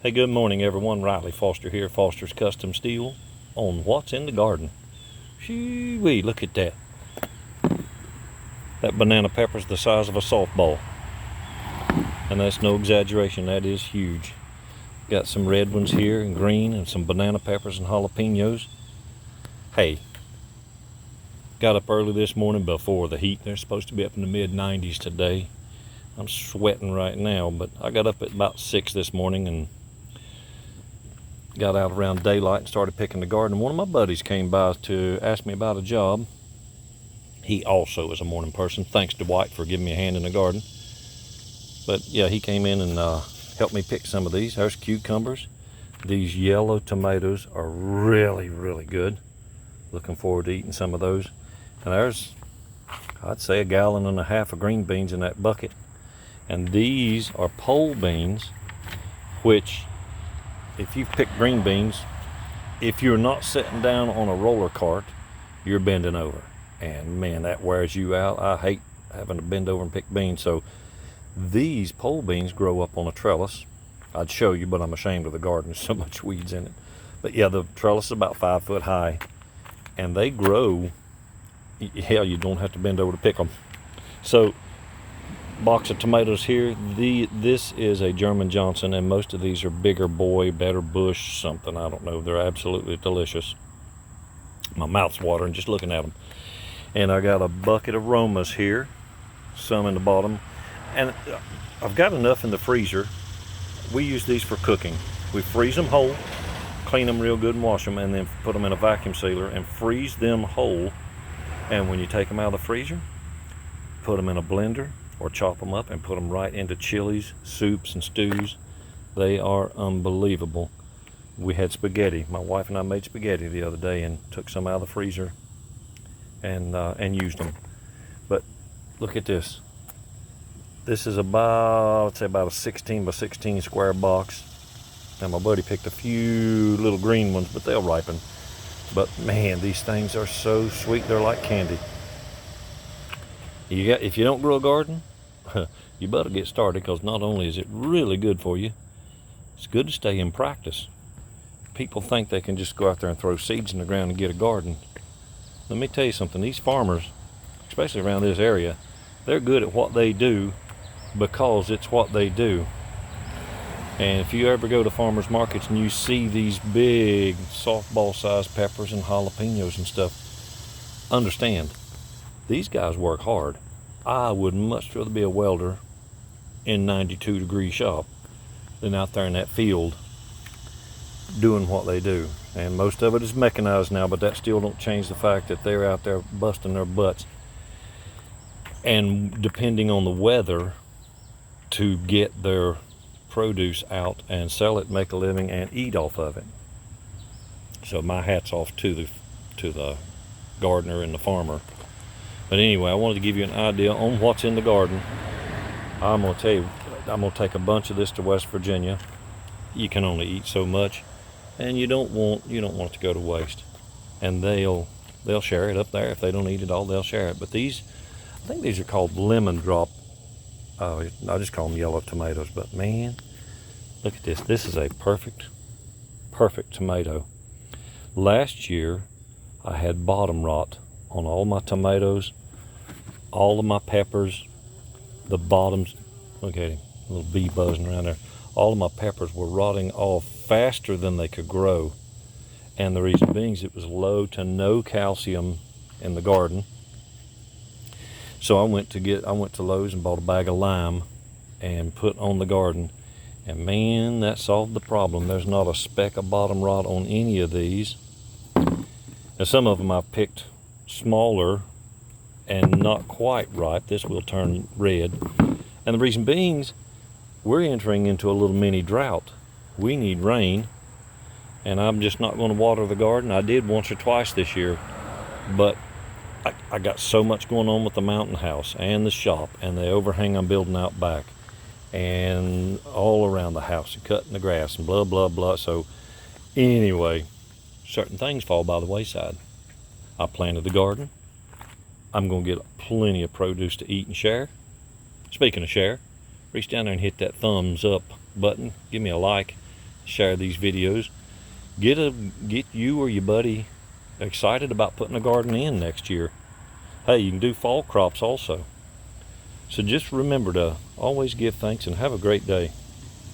Hey, good morning everyone. Riley Foster here, Foster's Custom Steel, on What's in the Garden. Shoo-wee, look at that. That banana pepper's the size of a softball. And that's no exaggeration, that is huge. Got some red ones here and green and some banana peppers and jalapenos. Hey, got up early this morning before the heat. They're supposed to be up in the mid-90s today. I'm sweating right now, but I got up at about 6 this morning and got out around daylight and started picking the garden. One of my buddies came by to ask me about a job. He also is a morning person. Thanks to Dwight for giving me a hand in the garden. But yeah, he came in and helped me pick some of these. There's cucumbers. These yellow tomatoes are really, really good. Looking forward to eating some of those. And there's, I'd say, 1.5 gallons of green beans in that bucket. And these are pole beans, which, if you've picked green beans, if you're not sitting down on a roller cart, you're bending over. And man, that wears you out. I hate having to bend over and pick beans. So these pole beans grow up on a trellis. I'd show you, but I'm ashamed of the garden. There's so much weeds in it. But yeah, the trellis is about 5 foot high. And they grow, hell, you don't have to bend over to pick them. So, box of tomatoes here. This is a German Johnson, and most of these are bigger boy, better bush, something, I don't know. They're absolutely delicious. My mouth's watering just looking at them. And I got a bucket of Romas here, some in the bottom, and I've got enough in the freezer. We use these for cooking. We freeze them whole, clean them real good and wash them, and then put them in a vacuum sealer and freeze them whole. And when you take them out of the freezer, put them in a blender or chop them up and put them right into chilies, soups, and stews. They are unbelievable. We had spaghetti. My wife and I made spaghetti the other day and took some out of the freezer and used them. But look at this. This is about, I'd say, about a 16 by 16 square box. Now my buddy picked a few little green ones, but they'll ripen. But man, these things are so sweet. They're like candy. If you don't grow a garden, you better get started, because not only is it really good for you, it's good to stay in practice. People think they can just go out there and throw seeds in the ground and get a garden. Let me tell you something. These farmers, especially around this area, they're good at what they do because it's what they do. And if you ever go to farmers markets and you see these big softball-sized peppers and jalapenos and stuff, understand, these guys work hard. I would much rather be a welder in 92-degree shop than out there in that field doing what they do. And most of it is mechanized now, but that still don't change the fact that they're out there busting their butts. And depending on the weather, to get their produce out and sell it, make a living, and eat off of it. So my hat's off to the gardener and the farmer. But anyway, I wanted to give you an idea on what's in the garden. I'm going to tell you, I'm going to take a bunch of this to West Virginia. You can only eat so much, and you don't want it to go to waste. And they'll share it up there. If they don't eat it all, they'll share it. But these, I think these are called lemon drop. I just call them yellow tomatoes. But man, look at this. This is a perfect tomato. Last year, I had bottom rot on all my tomatoes, all of my peppers. The bottoms, look at him, a little bee buzzing around there. All of my peppers were rotting off faster than they could grow. And the reason being is it was low to no calcium in the garden. So I went to Lowe's and bought a bag of lime and put on the garden. And man, that solved the problem. There's not a speck of bottom rot on any of these. Now some of them I picked smaller and not quite ripe. This will turn red. And the reason being is we're entering into a little mini drought. We need rain, and I'm just not going to water the garden. I did once or twice this year, but I got so much going on with the mountain house and the shop and the overhang I'm building out back and all around the house and cutting the grass and blah, blah, blah. So anyway, certain things fall by the wayside. I planted the garden. I'm going to get plenty of produce to eat and share. Speaking of share, reach down there and hit that thumbs up button. Give me a like share these videos. Get you or your buddy excited about putting a garden in next year. Hey, you can do fall crops also. So just remember to always give thanks and have a great day.